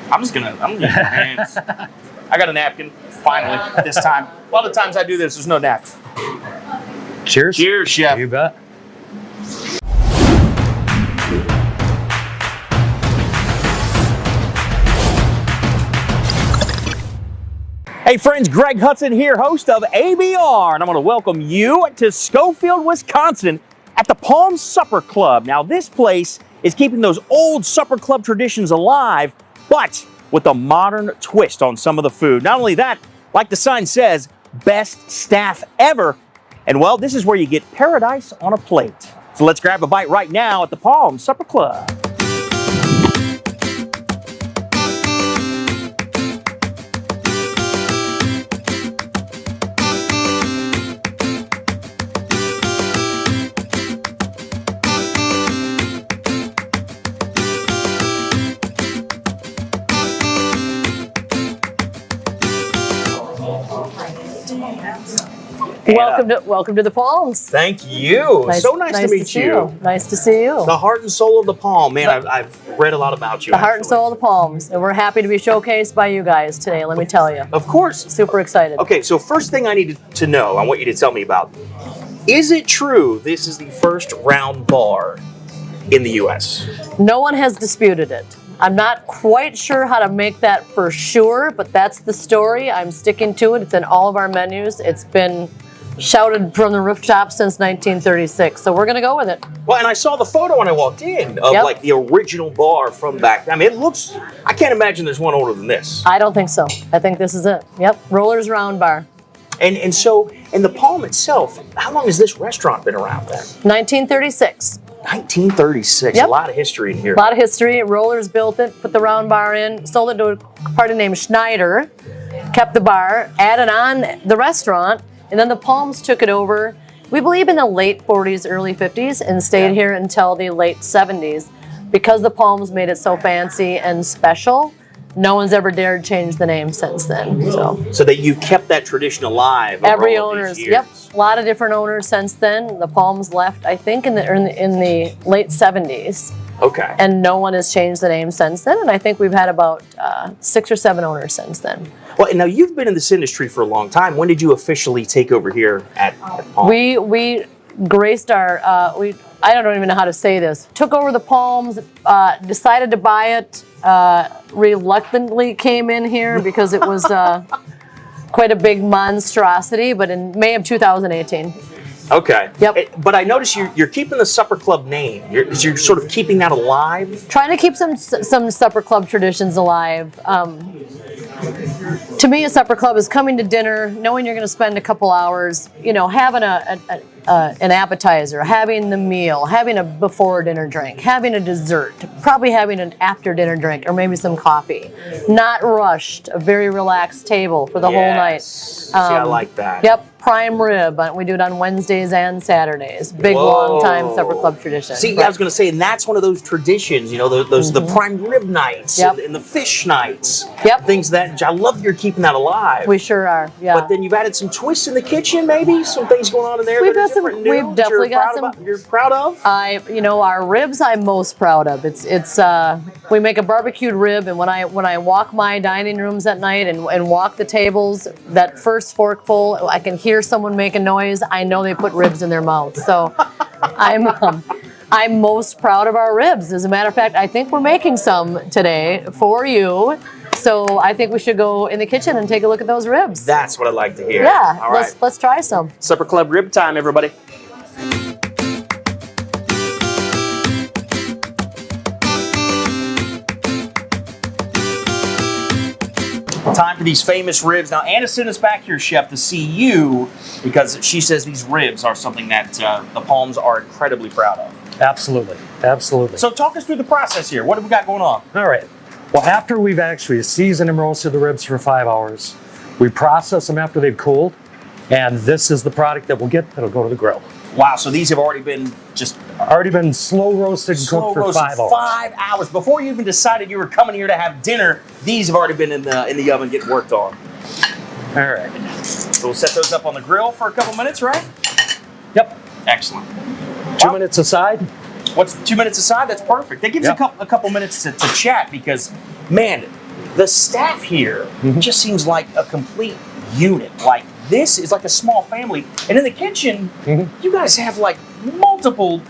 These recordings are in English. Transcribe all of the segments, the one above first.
I'm gonna use my hands. I got a napkin, finally, this time. A lot of times I do this, there's no napkin. Cheers. Cheers, chef. You bet. Hey friends, Greg Hudson here, host of ABR, and I'm gonna welcome you to Schofield, Wisconsin at the Palm Supper Club. Now this place is keeping those old supper club traditions alive, but with a modern twist on some of the food. Not only that, like the sign says, best staff ever. And well, this is where you get paradise on a plate. So let's grab a bite right now at the Palm Supper Club. Welcome to the Palms. Thank you. Nice to meet you. Nice to see you. The heart and soul of the Palm. Man, I've read a lot about you. The heart and soul of the Palms. And we're happy to be showcased by you guys today, let me tell you. Of course. Super excited. Okay, so first thing I need to know, I want you to tell me about, is it true this is the first round bar in the U.S.? No one has disputed it. I'm not quite sure how to make that for sure, but that's the story. I'm sticking to it. It's in all of our menus. It's been shouted from the rooftop since 1936, so we're going to go with it. Well, and I saw the photo when I walked in of like the original bar from back then. I mean, it looks, I can't imagine there's one older than this. I don't think so. I think this is it. Yep, Roller's Round Bar. And so, in the Palm itself, how long has this restaurant been around then? 1936. 1936, Yep. A lot of history in here. A lot of history. Rollers built it, put the round bar in, sold it to a party named Schneider, kept the bar, added on the restaurant, and then the Palms took it over, we believe in the late 40s, early 50s, and stayed here until the late 70s. Because the Palms made it so fancy and special, no one's ever dared change the name since then. So that you kept that tradition alive. Every owner's, yep, a lot of different owners since then. The Palms left, I think, in the late 70s. Okay. And no one has changed the name since then. And I think we've had about 6 or 7 owners since then. Well, and now you've been in this industry for a long time. When did you officially take over here at Palm? We graced our, I don't even know how to say this, took over the Palms, decided to buy it, reluctantly came in here because it was quite a big monstrosity, but in May of 2018. Okay. Yep. But I notice you're keeping the Supper Club name. You're sort of keeping that alive. Trying to keep some supper club traditions alive. To me, a supper club is coming to dinner, knowing you're going to spend a couple hours, you know, having an appetizer, having the meal, having a before dinner drink, having a dessert, probably having an after dinner drink, or maybe some coffee. Not rushed, a very relaxed table for the whole night. See, I like that. Yep. Prime rib. We do it on Wednesdays and Saturdays. Big, long time supper club tradition. See, I was going to say, and that's one of those traditions, you know, those the prime rib nights and the fish nights. Yep. Things that, I love you're keeping that alive. We sure are, yeah. But then you've added some twists in the kitchen, maybe? Some things going on in there We've that are got some- different, new, we've that definitely you're got proud some- about- You're proud of? Our ribs I'm most proud of. It's we make a barbecued rib, and when I walk my dining rooms at night and walk the tables, that first forkful, I can hear someone make a noise. I know they put ribs in their mouth. So I'm most proud of our ribs. As a matter of fact, I think we're making some today for you. So I think we should go in the kitchen and take a look at those ribs. That's what I'd like to hear. Yeah, All right. let's try some. Supper Club rib time, everybody. Time for these famous ribs. Now, Anna sent us back here, Chef, to see you because she says these ribs are something that the Palms are incredibly proud of. Absolutely. Absolutely. So talk us through the process here. What have we got going on? All right. Well, after we've actually seasoned and roasted the ribs for 5 hours, we process them after they've cooled, and this is the product that we'll get that'll go to the grill. Wow, so these have already been slow roasted and cooked for 5 hours. 5 hours. Before you even decided you were coming here to have dinner, these have already been in the oven getting worked on. All right. So we'll set those up on the grill for a couple minutes, right? Yep. Excellent. 2 minutes aside. What's 2 minutes aside? That's perfect. That gives Yep. a couple minutes to chat because, man, The staff here just seems like a complete unit. Like this is like a small family. And in the kitchen, you guys have like multiple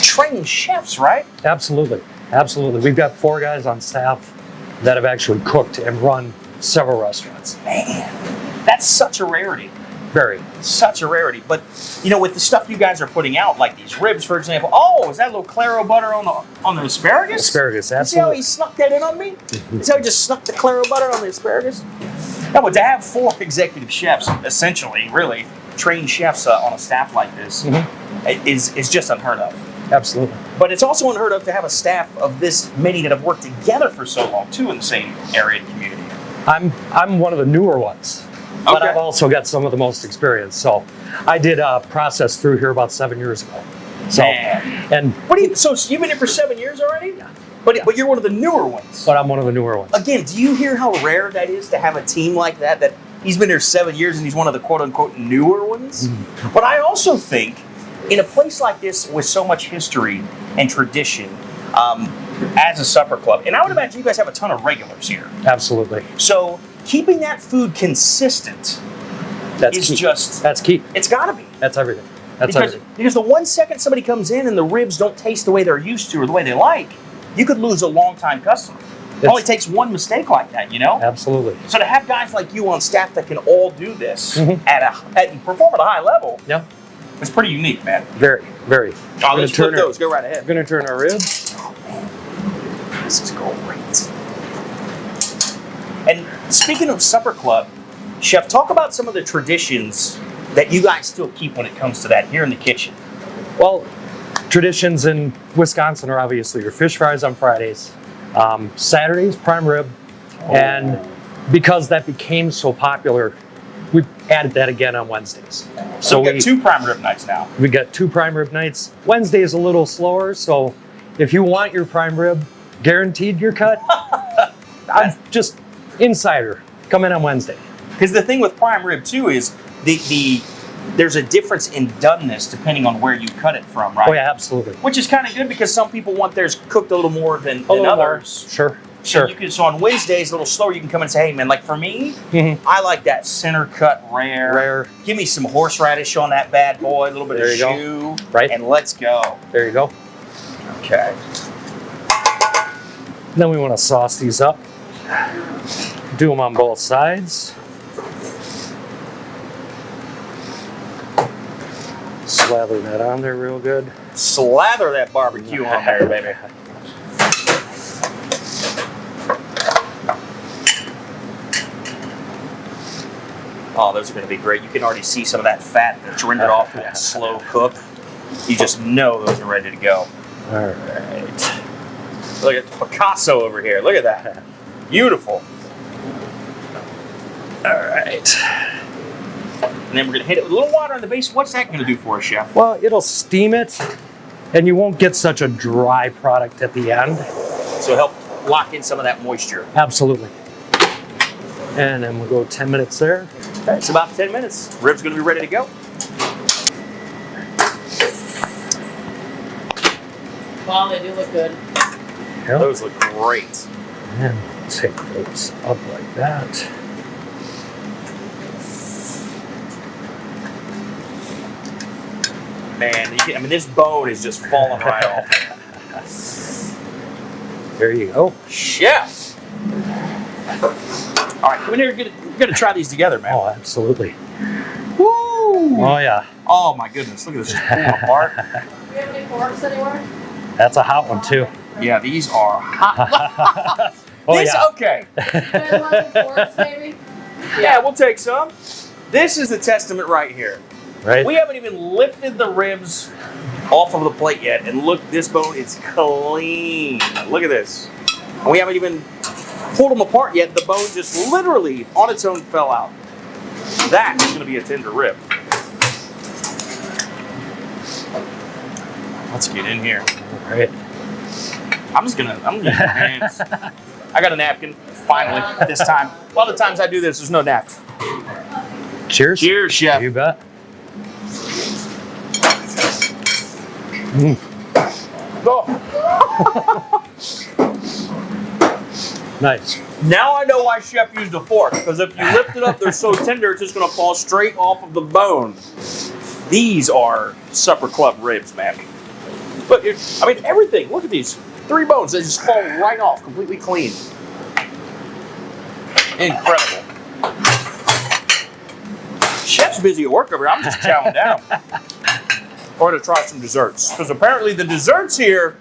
trained chefs, right? Absolutely. Absolutely. We've got 4 guys on staff that have actually cooked and run several restaurants. Man, that's such a rarity. Very. Such a rarity. But, you know, with the stuff you guys are putting out, like these ribs, for example. Oh, is that a little Claro butter on the asparagus? Asparagus, See how absolutely. he snuck that in on me? See how he just snuck the Claro butter on the asparagus? No, but to have 4 executive chefs, essentially, really, trained chefs on a staff like this is just unheard of. Absolutely. But it's also unheard of to have a staff of this many that have worked together for so long, too, in the same area and community. I'm one of the newer ones, but I've also got some of the most experience. So I did a process through here about 7 years ago. So, Man. and What do you? So you've been here for 7 years already? Yeah. But you're one of the newer ones. but I'm one of the newer ones. Again, do you hear how rare that is to have a team like that? That he's been here 7 years and he's one of the quote unquote newer ones. But I also think in a place like this with so much history and tradition, as a supper club, and I would imagine you guys have a ton of regulars here. Absolutely. So keeping that food consistent That's is key. just, That's key. it's got to be. That's everything. That's Because, everything. because the 1 second somebody comes in and the ribs don't taste the way they're used to or the way they like, you could lose a long-time customer. It only takes one mistake like that, you know? Absolutely. So to have guys like you on staff that can all do this and perform at a high level, Yeah. it's pretty unique, man. Very, very. Oh, let's flip those. Go right ahead. We're going to turn our ribs. This is great. And speaking of supper club, Chef, talk about some of the traditions that you guys still keep when it comes to that here in the kitchen. Well, traditions in Wisconsin are obviously your fish fries on Fridays, Saturdays, prime rib, and because that became so popular, we added that again on Wednesdays. So we got 2 prime rib nights now. We got 2 prime rib nights. Wednesday is a little slower, so if you want your prime rib, guaranteed your cut, I'm just insider. Come in on Wednesday. Because the thing with prime rib too is there's a difference in doneness depending on where you cut it from, right? Oh yeah, absolutely. Which is kind of good because some people want theirs cooked a little more than little more. others. Sure. So, so on Wednesdays, a little slower, you can come and say, hey man, like for me, I like that center cut rare. Give me some horseradish on that bad boy, a little bit of jus, right? And let's go. There you go. Okay. Then we want to sauce these up. Do them on both sides. Slather that on there real good. Slather that barbecue on there, baby. Oh, those are going to be great. You can already see some of that fat that's rendered off to that slow cook. You just know those are ready to go. All right. Look at Picasso over here. Look at that. Beautiful. All right. And then we're going to hit it with a little water on the base. What's that going to do for us, Chef? Well, it'll steam it, and you won't get such a dry product at the end. So help lock in some of that moisture. Absolutely. And then we'll go 10 minutes there. Okay, it's about 10 minutes. Rib's going to be ready to go. Wow, they do look good. Yep. Those look great. And take those up like that. Man, I mean, this bone is just falling right off. There you go. Chef! All right, come in here. We're going to try these together, man. Oh, absolutely. Woo! Oh, yeah. Oh, my goodness. Look at this just pulling apart. Do you have any forks anywhere? That's a hot one, too. Yeah, these are hot. Oh, this, yeah. okay. You guys want some forks, maybe? Yeah, we'll take some. This is the testament right here. Right? We haven't even lifted the ribs off of the plate yet, and look, this bone is clean. Look at this. And we haven't even pulled them apart yet. The bone just literally on its own fell out. That is going to be a tender rib. Let's get in here. All right. I'm gonna use my hands. I got a napkin, finally, this time. A lot of times I do this, there's no napkin. Cheers. Cheers, Chef. You bet. Go. Nice. Now I know why Chef used a fork, because if you lift it up, they're so tender, it's just going to fall straight off of the bone. These are supper club ribs, man. But I mean, everything. Look at these 3 bones. They just fall right off, completely clean. Incredible. Chef's busy at work over here. I'm just chowing down. We're going to try some desserts, because apparently the desserts here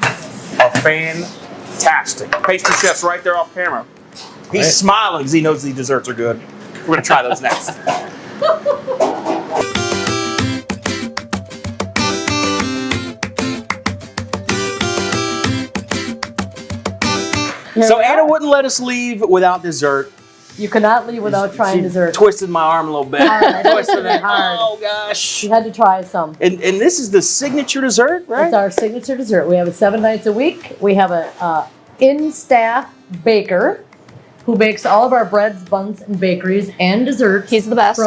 are fantastic. Pastry chef's right there off camera. He's smiling because he knows these desserts are good. We're going to try those next. So Anna wouldn't let us leave without dessert. You cannot leave without trying dessert. Twisted my arm a little bit. Twisted it hard. Oh gosh. You had to try some. And this is the signature dessert, right? It's our signature dessert. We have it 7 nights a week. We have a in-staff baker who bakes all of our breads, buns, and bakeries and desserts. He's the best.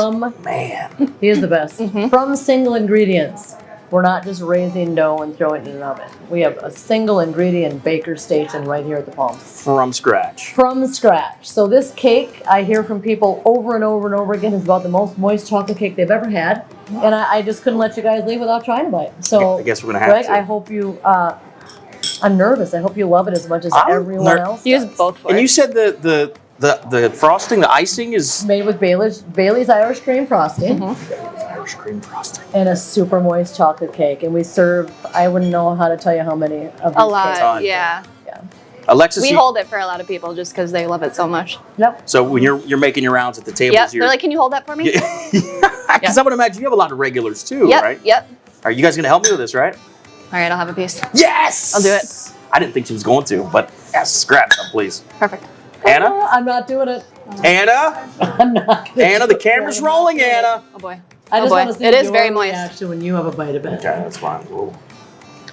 He is the best. From single ingredients. We're not just raising dough and throwing it in an oven. We have a single ingredient baker station right here at the Palms. From scratch. From scratch. So this cake, I hear from people over and over and over again, is about the most moist chocolate cake they've ever had. And I just couldn't let you guys leave without trying a bite. So I guess we're going to have Greg, to. I hope you, I'm nervous. I hope you love it as much as everyone else Use does. both forks. And you said the frosting, the icing is Made with Bailey's Irish cream frosting. Irish cream frosting. And a super moist chocolate cake. And we serve, I wouldn't know how to tell you how many of these A lot, Ton. yeah. Yeah. Alexis, We hold it for a lot of people just because they love it so much. Yep. so when you're making your rounds at the tables, Yep. you're They're like, can you hold that for me? because I would imagine you have a lot of regulars too, Yep. right? Yep. Are you guys going to help me with this, right? All right, I'll have a piece. Yes! I'll do it. I didn't think she was going to, but yes, grab some, please. Perfect. Anna? I'm not doing it. Anna? I'm not gonna Anna, do the it. camera's I'm not rolling, doing it. Anna. Oh boy. I just boy. want to see It is your very moist. reaction when you have a bite of it. Okay, that's fine. Ooh.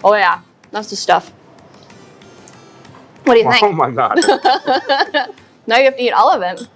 Oh yeah, that's the stuff. What do you Oh think? my God. Now you have to eat all of it.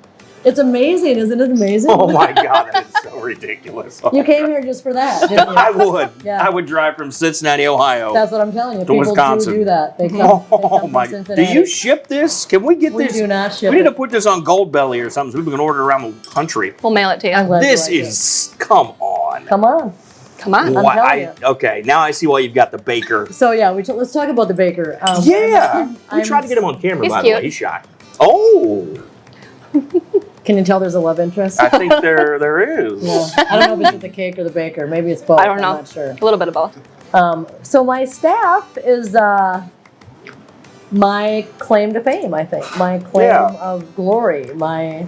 It's amazing, isn't it amazing? Oh my God, that is so ridiculous. You came here just for that, didn't you? I would. Yeah. I would drive from Cincinnati, Ohio. That's what I'm telling you. To People Wisconsin. do that. They come, Oh from my! Do Cincinnati. you ship this? Can we get We this? do not ship We need it. to put this on Goldbelly or something so people can order around the country. We'll mail it to I'm you. glad you This like it. is come on. Come on. Come on. I'm telling you. Okay, now I see why you've got the baker. So yeah, let's talk about the baker. Yeah, we I'm- tried to get him on camera. He's By the way, cute. he's shy. Oh, Can you tell there's a love interest? I think there is. Yeah. I don't know if it's the cake or the baker. Maybe it's both. I don't know. I'm not sure. A little bit of both. So my staff is my claim to fame, I think. My claim Yeah. of glory. My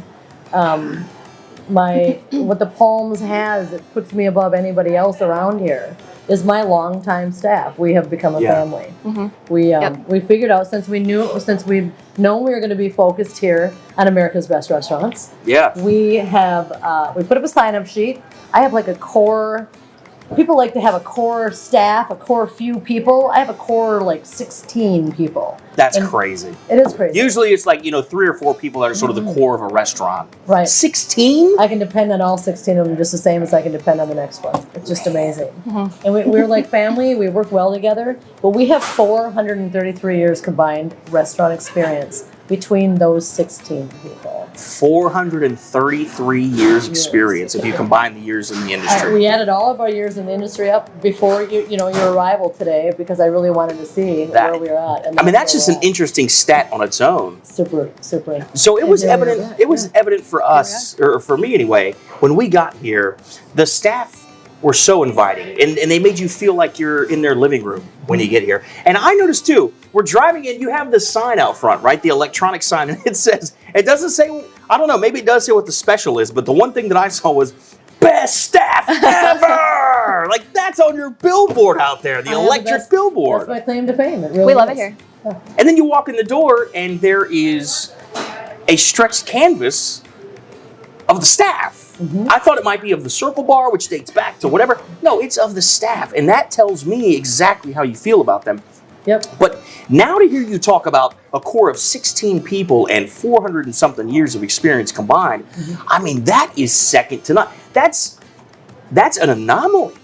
what the Palms has that puts me above anybody else around here is my longtime staff. We have become a Yeah. family. Mhm. We figured out since we've known we were going to be focused here on America's Best Restaurants. Yeah. We have we put up a sign-up sheet. I have like a core. People like to have a core staff, a core few people. I have a core like 16 people. That's And crazy. It is crazy. Usually it's like 3 or 4 people that are sort of the core of a restaurant. Right. 16? I can depend on all 16 of them just the same as I can depend on the next one. It's just amazing. And we're like family. We work well together. But we have 433 years combined restaurant experience between those 16 people. 433 years experience if you combine the years in the industry. We added all of our years in the industry up before your arrival today because I really wanted to see That- where we were at. And I mean, that's where just we're an at. interesting stat on its own. Super. So it And was here we evident. are. It was evident for us, or for me anyway, when we got here. The staff were so inviting, and they made you feel like you're in their living room when you get here. And I noticed too. We're driving in. You have the sign out front, right? The electronic sign, and it says. It doesn't say. I don't know. Maybe it does say what the special is, but the one thing that I saw was best staff ever. Like that's on your billboard out there, the I have the electric best- billboard. That's my claim to fame. It really We love is. it here. And then you walk in the door, and there is a stretched canvas of the staff. I thought it might be of the Circle Bar, which dates back to whatever. No, it's of the staff, and that tells me exactly how you feel about them. Yep. But now to hear you talk about a core of 16 people and 400 and something years of experience combined, I mean, that is second to none. That's an anomaly.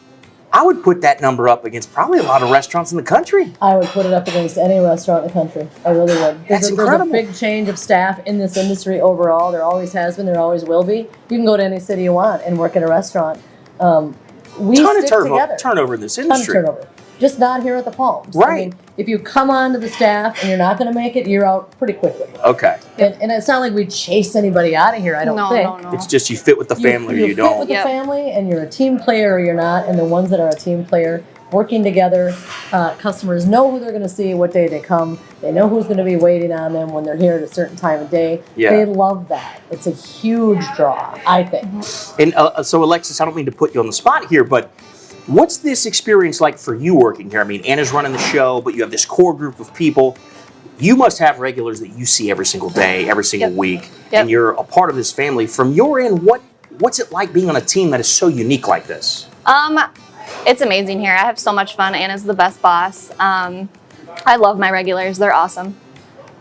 I would put that number up against probably a lot of restaurants in the country. I would put it up against any restaurant in the country. I really would. That's incredible. There's a big change of staff in this industry overall. There always has been. There always will be. You can go to any city you want and work in a restaurant. We Ton stick of together. turnover in this Ton industry. of turnover. Just not here at the Palms. Right. I mean, if you come on to the staff and you're not going to make it, you're out pretty quickly. Okay. And it's not like we chase anybody out of here, I don't think. No. It's just you fit with the family or you fit don't. with the Yep. family, and you're a team player or you're not. And the ones that are a team player, working together, customers know who they're going to see, what day they come. They know who's going to be waiting on them when they're here at a certain time of day. Yeah. They love that. It's a huge draw, I think. And so, Alexis, I don't mean to put you on the spot here, but what's this experience like for you working here? I mean, Anna's running the show, but you have this core group of people. You must have regulars that you see every single day, every single week, and you're a part of this family. From your end, what's it like being on a team that is so unique like this? It's amazing here. I have so much fun. Anna's the best boss. I love my regulars. They're awesome.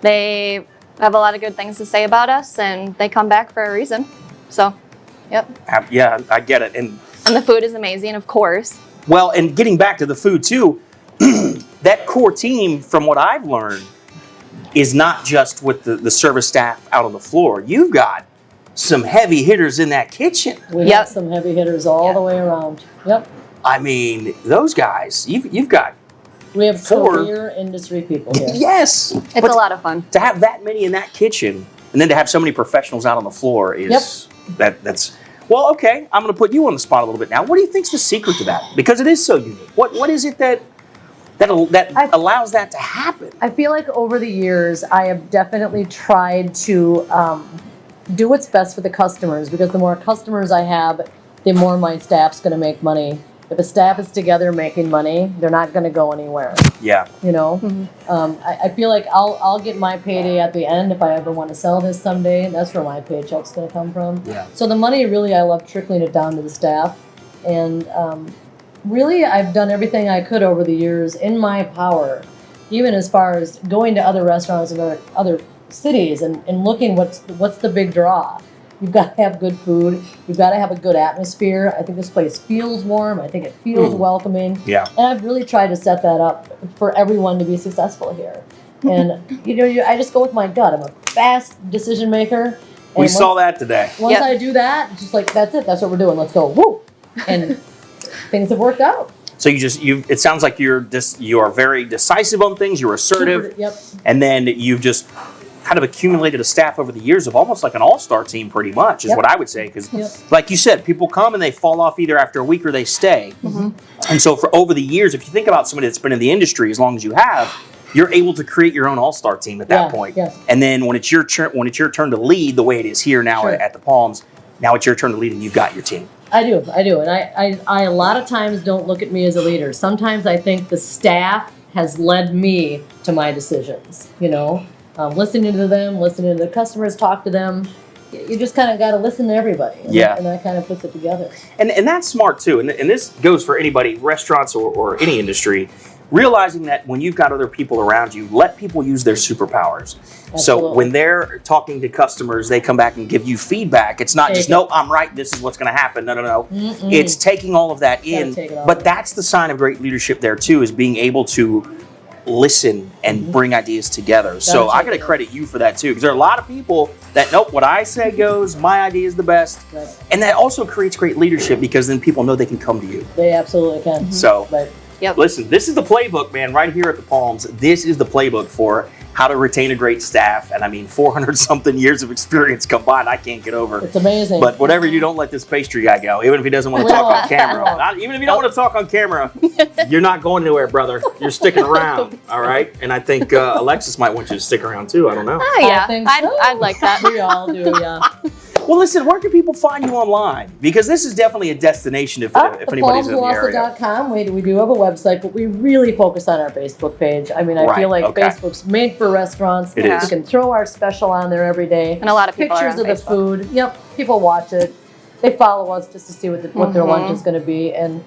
They have a lot of good things to say about us, and they come back for a reason. So, yep. Yeah, I get it. And the food is amazing, of course. well, and getting back to the food too, that core team, from what I've learned, is not just with the service staff out on the floor. You've got some heavy hitters in that kitchen. We have some heavy hitters all the way around. Yep. I mean, those guys, you've got We have Four. career industry people here. yes. It's But a lot of fun. to have that many in that kitchen, and then to have so many professionals out on the floor is that's well, okay. I'm going to put you on the spot a little bit now. What do you think's the secret to that? Because it is so unique. What is it that allows that to happen? I feel like over the years, I have definitely tried to do what's best for the customers, because the more customers I have, the more my staff's going to make money. If a staff is together making money, they're not going to go anywhere. Yeah. You know, I feel like I'll get my payday at the end if I ever want to sell this someday. That's where my paycheck's going to come from. Yeah. So the money, really, I love trickling it down to the staff, and really, I've done everything I could over the years in my power, even as far as going to other restaurants and other cities and looking what's the big draw. You've got to have good food. You've got to have a good atmosphere. I think this place feels warm. I think it feels welcoming. Yeah. And I've really tried to set that up for everyone to be successful here. And, I just go with my gut. I'm a fast decision maker. We saw that today. Once I do that, just like, that's it. That's what we're doing. Let's go. Woo! And things have worked out. So it sounds like you are very decisive on things. You're assertive. Yep. And then you've just kind of accumulated a staff over the years of almost like an all-star team, pretty much, is what I would say. Because, like you said, people come and they fall off either after a week or they stay. And so for over the years, if you think about somebody that's been in the industry as long as you have, you're able to create your own all-star team at that point. And then when it's your turn to lead, the way it is here now at the Palms, now it's your turn to lead and you've got your team. I do. And I a lot of times don't look at me as a leader. Sometimes I think the staff has led me to my decisions, listening to them, listening to the customers, talk to them. You just kind of got to listen to everybody. And that kind of puts it together. And that's smart too. And this goes for anybody, restaurants or any industry, realizing that when you've got other people around you, let people use their superpowers. Absolutely. So when they're talking to customers, they come back and give you feedback. It's not just, no, I'm right, this is what's going to happen. No. It's taking all of that in. But that's the sign of great leadership there too, is being able to listen and bring ideas together. So I got to credit you for that too, because there are a lot of people that, nope, what I say goes, my idea is the best. And that also creates great leadership, because then people know they can come to you. They absolutely can. So listen, this is the playbook, man, right here at the Palms. This is the playbook for how to retain a great staff. And I mean, 400 something years of experience combined, I can't get over. It's amazing. But whatever you don't let this pastry guy go, even if he doesn't want to talk on camera. Even if you don't want to talk on camera, you're not going anywhere, brother. You're sticking around, all right? And I think Alexis might want you to stick around too. I don't know. Oh, yeah. I think so. I'd like that. We all do, yeah. Well, listen, where can people find you online? Because this is definitely a destination if anybody's in the area. ThePalmsWassa.com. We do have a website, but we really focus on our Facebook page. I mean, I feel like Facebook's made for restaurants. It is. We can throw our special on there every day. And a lot of people Pictures are on of the Facebook. food. Yep, people watch it. They follow us just to see what their lunch is going to be. And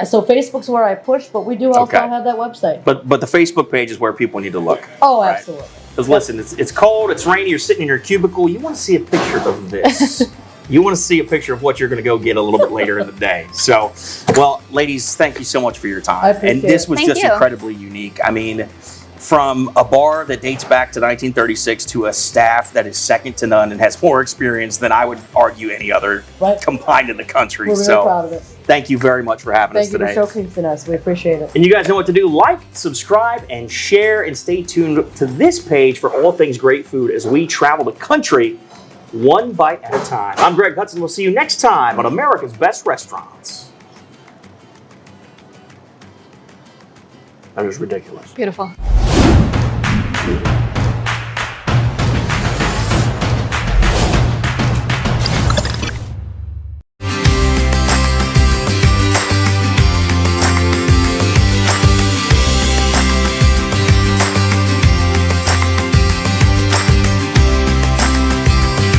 so Facebook's where I push, but we do also have that website. But the Facebook page is where people need to look. Oh, absolutely. Because listen, it's cold, it's rainy, you're sitting in your cubicle, you want to see a picture of this. You want to see a picture of what you're going to go get a little bit later in the day. So, well, ladies, thank you so much for your time. I appreciate And this was Thank just you. incredibly unique. I mean, from a bar that dates back to 1936 to a staff that is second to none and has more experience than I would argue any other combined in the country. We're very proud of it. Thank you very much for having us Thank you today. for showcasing us. We appreciate it. And you guys know what to do. Like, subscribe, and share, and stay tuned to this page for all things great food as we travel the country one bite at a time. I'm Greg Hudson. We'll see you next time on America's Best Restaurants. That was ridiculous. Beautiful.